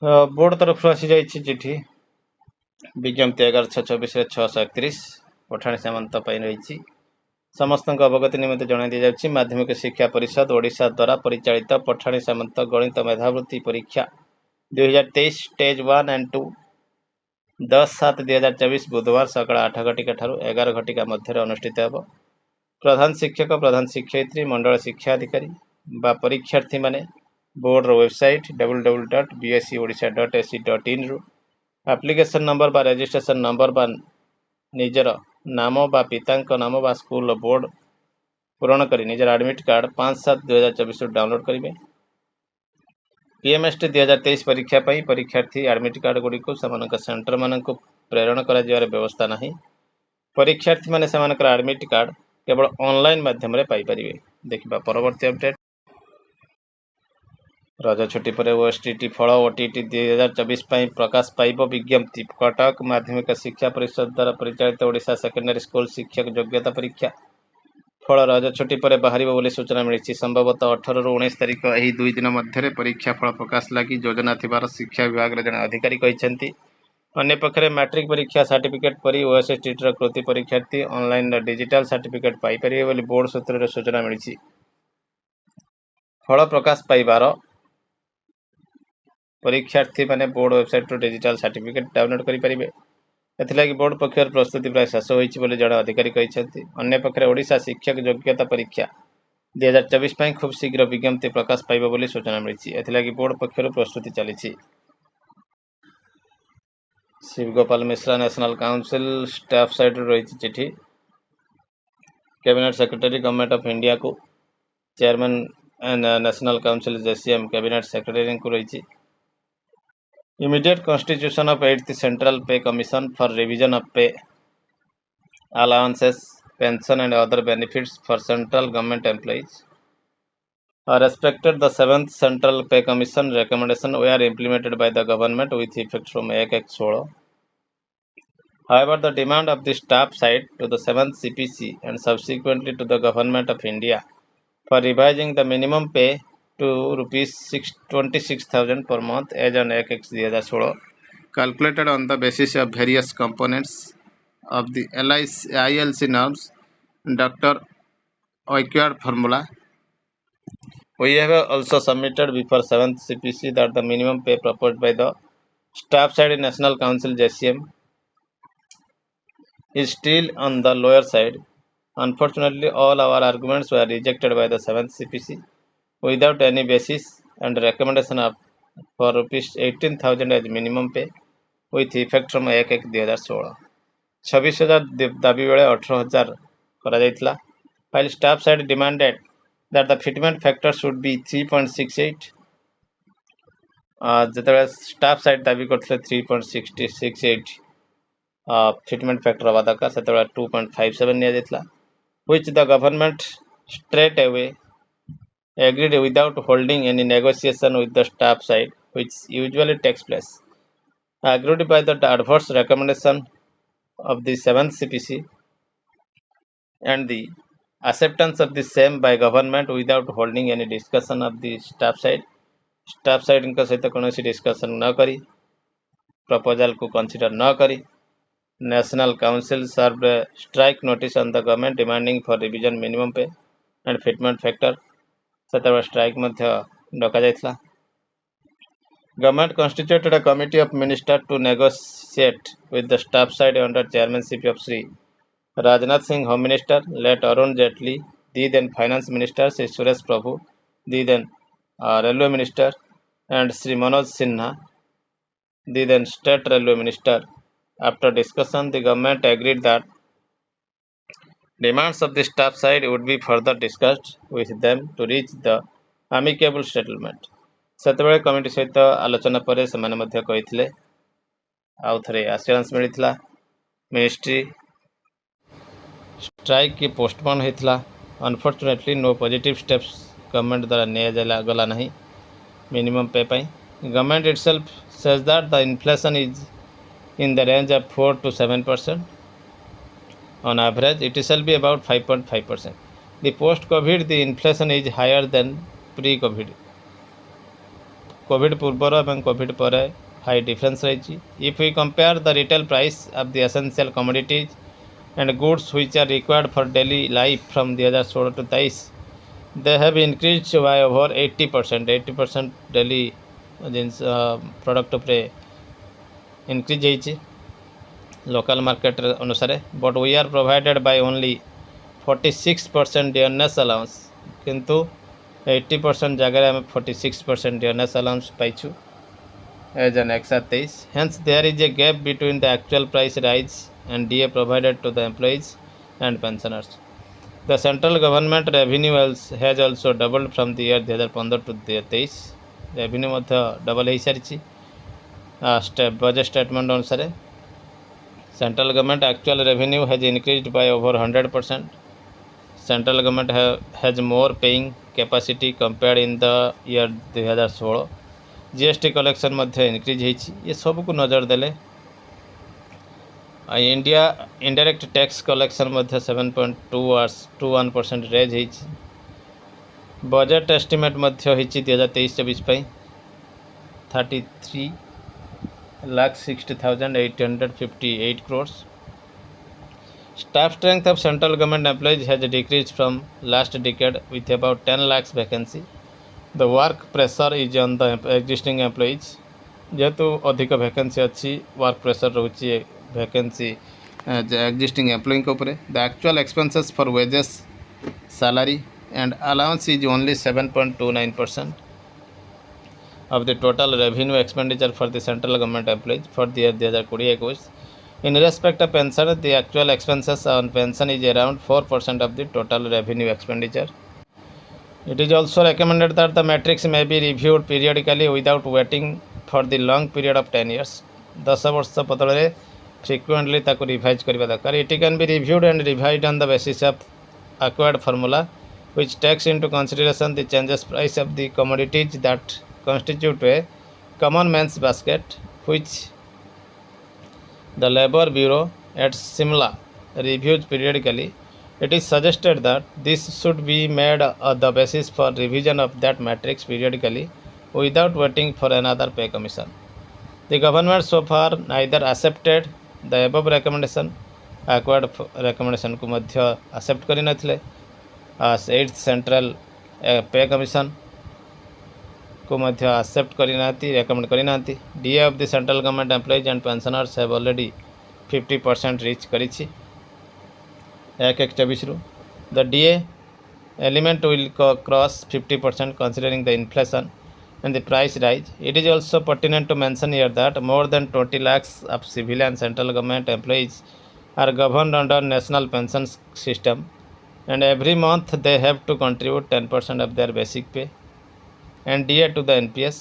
Board तरफ आसी जाइए चिठी विज्ञप्ति 11/6/24 पठाणी सामंत रही समस्त अवगति निमित्त जन दी जाउछि। माध्यमिक शिक्षा परिषद ओडिशा द्वारा परिचालित पठाणी सामंत गणित मेधावृत्ति परीक्षा 2023 स्टेज 1 एंड 2 10/7/2024 बुधवार सकाळ 8 घटिका ठारू 11 घटिका मध्य अनुष्ठित हेब। प्रधान शिक्षक प्रधान शिक्षयित्री मंडल शिक्षा अधिकारी बा परीक्षार्थी माने बोर्ड वेबसाइट www.bseodisha.ac.in रु एप्लिकेशन नंबर बा रजिस्ट्रेशन नंबर बा निजर नाम बा पितांक नाम बा स्कूल बोर्ड पूरण करी निजर एडमिट कार्ड 5/7/2024 डाउनलोड करेंगे। पीएमएसटी 2023 परीक्षा पर परीक्षार्थी एडमिट कार्ड गुड़ी को सेंटर मान प्रेरण कर व्यवस्था नहीं। परीक्षार्थी माने एडमिट कार्ड केवल ऑनलाइन माध्यम रे पाई परिवे। देखिबा परवर्ती अपडेट। रज छुट्टी पर ओएसटीटी फल ओटीटी 2024 प्रकाश पाइब विज्ञप्ति। कटक माध्यमिक शिक्षा परिषद द्वारा परिचालित ओडिशा सेकेंडरी स्कूल शिक्षक योग्यता परीक्षा फल रज छुट्टी पर बाहर बोली सूचना मिली। संभवतः 18 ରୁ 19 तारिख यही 2 दिन मध्य परीक्षा फल प्रकाश लगी योजना थिबार शिक्षा विभाग जन अधिकारी कहते। अन्य पक्षरे मैट्रिक परीक्षा सर्टिफिकेट परी ओएसटीटी कृति परीक्षार्थी ऑनलाइन डिजिटल सर्टिफिकेट पाई परिवे बोली बोर्ड सूत्र सूचना मिली। फल प्रकाश पाइबार परीक्षार्थी माने board website digital certificate download करि परिबे। एथिलागि बोर्ड पक्षर प्रस्तुति प्राय शेष होइछि बोली जड़े अधिकारी कहते। अन्य पक्षरे ओडिशा शिक्षक योग्यता परीक्षा 2024 खूब शीघ्र विज्ञप्ति प्रकाश पाइब बोली सूचना मिली। एथिलागि बोर्ड पक्षर प्रस्तुति चली। Shivgopal Mishra national council staff side रही चिठी cabinet secretary government of India को chairman national council JCM cabinet secretary को रही। Immediate constitution of 8th central pay commission for revision of pay allowances pension and other benefits for central government employees respected the 7th central pay commission recommendation were implemented by the government with effect from 1/16. However, the demand of the staff side to the 7th CPC and subsequently to the government of India for revising the minimum pay to rupees 26,000 per month as on 1/16 calculated on the basis of various components of the ILC norms Dr. Oiked formula. We have also submitted before 7th CPC that the minimum pay proposed by the staff side National Council JCM is still on the lower side. Unfortunately, all our arguments were rejected by the 7th CPC without any basis and recommendation of for rupees 18,000 as minimum pay with effect from 1/1/2016. 26,000 दाबी बेले 18,000 करा जायतिला। While staff side demanded that the fitment factor should be 3.68 जेतबे staff side दाबी करथिले 3.68 fitment factor हवा दरकार सेतबे 2.57 निया जायतिला which the government straight away agreed without holding any negotiation with the staff side which usually takes place. Agreed by the adverse recommendation of the 7th CPC and the acceptance of the same by government without holding any discussion of the staff side इनका सहित कौन discussion न करी proposal को consider न करी national council serve strike notice on the government demanding for revision minimum pay and fitment factor से strike डका जाइथिला। Government constituted a committee of ministers to negotiate with the staff side under chairmanship of Sri Rajnath Singh, Home Minister, late Arun Jaitley, the then Finance Minister, Sri Suresh Prabhu, the then Railway Minister, and Sri Manoj Sinha, the then State Railway Minister. After discussion, the government agreed that demands of the staff side would be further discussed with them to reach the amicable settlement. सेतबेले committee सहित आलोचना पर से आउ थे assurance मिलता ministry strike की postpone होता। Unfortunately no positive steps government द्वारा निया गला नहीं मिनिमम पे पाई। Government itself says that the inflation is in the range of 4 to 7%. On average, it shall be about 5.5%. The post-COVID, the inflation is higher than pre-COVID. Covid पूर्वर एवं covid पर high difference रही। If we compare the retail price of the essential commodities and goods which are required for daily life from 2016 to 23 they have increased by over 80%। 80% daily जिनस product उपरे increase होइछि local market अनुसार। But we are provided by only 46% dearness allowance, किंतु 80% जगह आम 46% dearness allowance पाइछु as an एक्सा 23। Hence there is a gap between the actual price rise and DA provided to the employees and pensioners. The central government revenue has also doubled from the year 2015 to 2023। Revenue मध्य double हो सारी budget statement अनुसार। Central government actual revenue has increased by over 100%। Central government has more paying capacity compared in the year 2016। GST collection मध्य increase होइछि। ये सब को नजर देले इंडिया इनडायरेक्ट टैक्स कलेक्शन मध्य 7.21% रेज होइछि। बजेट एस्टिमेट मध्य होइछि 2023-24 33,60,858 crores। Staff strength of central government employees has decreased from last decade with about 10 lakhs vacancy। The work pressure is on the existing employees। जेहेतु अधिक vacancy अच्छी work pressure रोचे vacancy existing employee के ऊपर। The actual expenses for wages salary and allowance is only 7.29% of the total revenue expenditure for the central government employees for the year 2020-21। In respect of pension, the actual expenses on pension is around 4% of the total revenue expenditure। It is also recommended that the matrix may be reviewed periodically without waiting for the long period of 10 years। 10 वर्ष बदल frequently ताको revise करबा दरकार। It can be reviewed and revised on the basis of acquired formula which takes into consideration the changes price of the commodities that constitute a common man's basket, which the Labour Bureau at Simla reviews periodically। It is suggested that this should be made the basis for revision of that matrix periodically without waiting for another pay commission। The government so far neither accepted the above recommendation। acquired recommendation को मध्य accept करि नथिले। 8th central पे commission को मध्य accept करि नाती recommend करि नाती। DA of the central government employees and pensioners have already 50% reach करिछि 1/24 रु। The DA element will cross 50% considering the inflation and the price rise। It is also pertinent to mention here that more than 20 lakhs of civilian central government employees are governed under national pension system and every month they have to contribute 10% of their basic pay and DA to the NPS।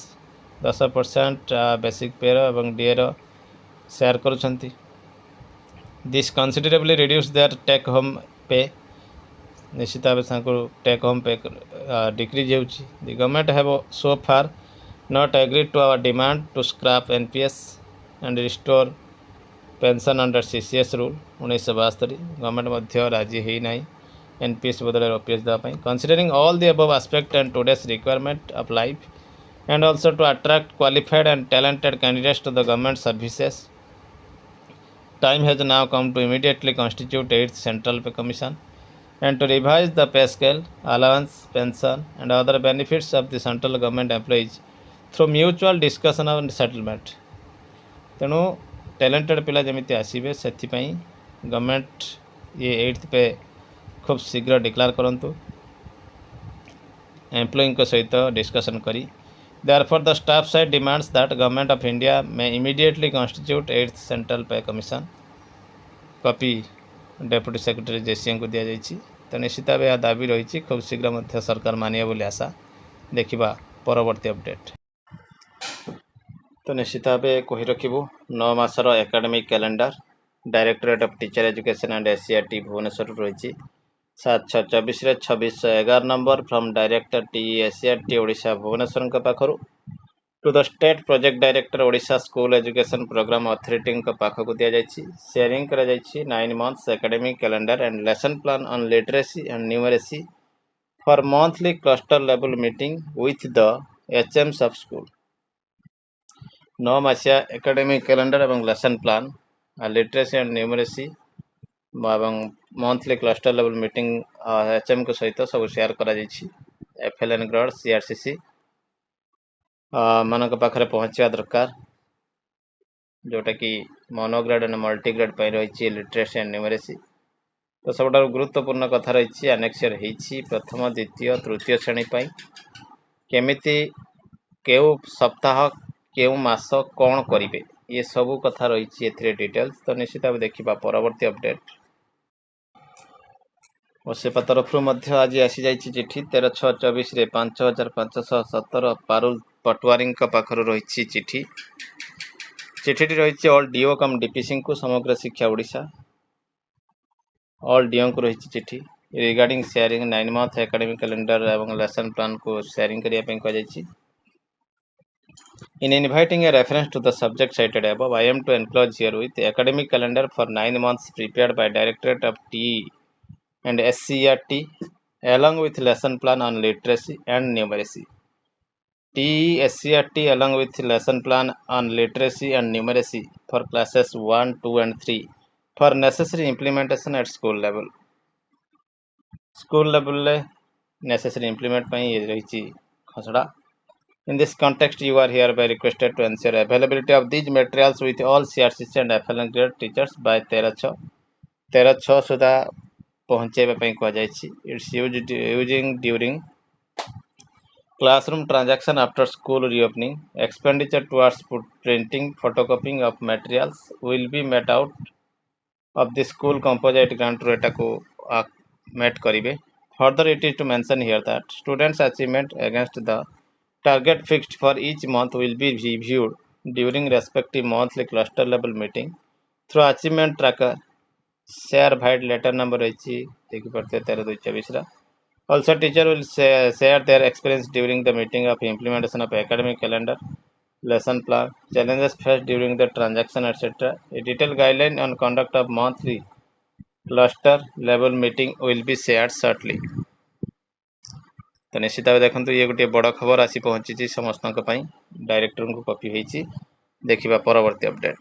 10% basic pay एवं DA रो share करुछंती। This considerably reduce their take home pay। निश्चित भाव से take home pay decrease होउछि। The government have so far not agreed to our demand to scrap NPS and restore pension under CCS rule 1972। Government मध्य राजी है ना NPS बदल OPS देवाई। Considering all the above aspect and today's requirement of life and also to attract qualified and talented candidates to the government services, time has now come to immediately constitute 8th Central Pay Commission and to revise the pay scale, allowance, pension and other benefits of the central government employees through mutual discussion and settlement। तेणु talented पिला जमिति आसीबे सेथिपई government ये 8th पे खूब शीघ्र declare करंतु employee को सहित discussion करी। Therefore, the staff side demands that Government of India may immediately constitute 8th Central Pay Commission। Copy deputy secretary JCM को दिया जाइछि। तो निश्चित भाव यह दाबी रही खूब शीघ्र मध्य सरकार मानिया बोली आशा। देखिबा परवर्ती अपडेट। तो निश्चित भाव कही रखिबु 9 मासर academic calendar directorate of teacher education and SCERT Bhubaneswar रही 7/6/24 2611 number from director T SCERT Odisha Bhubaneswar पाखरु to the state project director Odisha school education programme authority पाखक दि जाइछि। शेयरिंग करा जाइछि 9 months academic calendar and lesson plan on literacy and numeracy for monthly cluster level meeting with the HMs of school. 9 मासिया academic calendar एवं lesson plan literacy and numeracy एवं monthly cluster level meeting HM को सहित सब share करा जायछि FLN grade CRCC मानक पाखरे पहुंचवा दरकार जोटा कि मोनोग्रेड एंड मल्टीग्रेड पर रही लिटरेसी एंड न्यूमरेसी तो सब गुरुत्वपूर्ण कथा रही आनेक्सर होती प्रथम द्वितीय तृतीय श्रेणी केमिति केउ सप्ताह केउ मास कौन करेंगे ये सब कथा रही ए डिटेल्स तो निश्चित भाव देखा परवर्ती अपडेट ओसेपा तरफ आज आसी जाइए चिठी 13/6/24 5517 पारुल पटवारी पाखर रही चिठी चिठी रही ऑल डीओ कम डीपीसी को समग्र शिक्षा ओडिशा ऑल डीओ को रही चिठी regarding sharing 9 month academic calendar एवं लेसन प्लान को शेयरिंग करने को In inviting a reference to the subject cited above, I am to enclose here with academic calendar for 9 months prepared by Directorate of TE and SCRT along with lesson plan on literacy and numeracy. TE SCRT along with lesson plan on literacy and numeracy for classes 1, 2 and 3 for necessary implementation at school level. School level le necessary implement ପାଇଁ ରହିଛି ଖସଡ଼ା. In this context, you are hereby requested to ensure availability of these materials with all CRCC and FLN grade teachers by 13/6 सुधा पहुंचेबा ପାଇଁ କୁହାଯାଇଛି. It's using during classroom transaction after school reopening. Expenditure towards printing, photocopying of materials will be met out of the school composite grant rate को met करिवे. Further, it is to mention here that students' achievement against the target fixed for each month will be reviewed during respective monthly cluster level meeting through achievement tracker. Share vide letter number रही देखी पड़ते 13/2/24 Also, teacher will share their experience during the meeting of implementation of academic calendar, lesson plan, challenges faced during the transaction, etc. A detailed guideline on conduct of monthly cluster level meeting will be shared shortly. तो निश्चित भाव देखते ये गोटे बड़ खबर आसी पहुंची समस्त डायरेक्टर को कॉपी होती देखा परवर्ती अपडेट।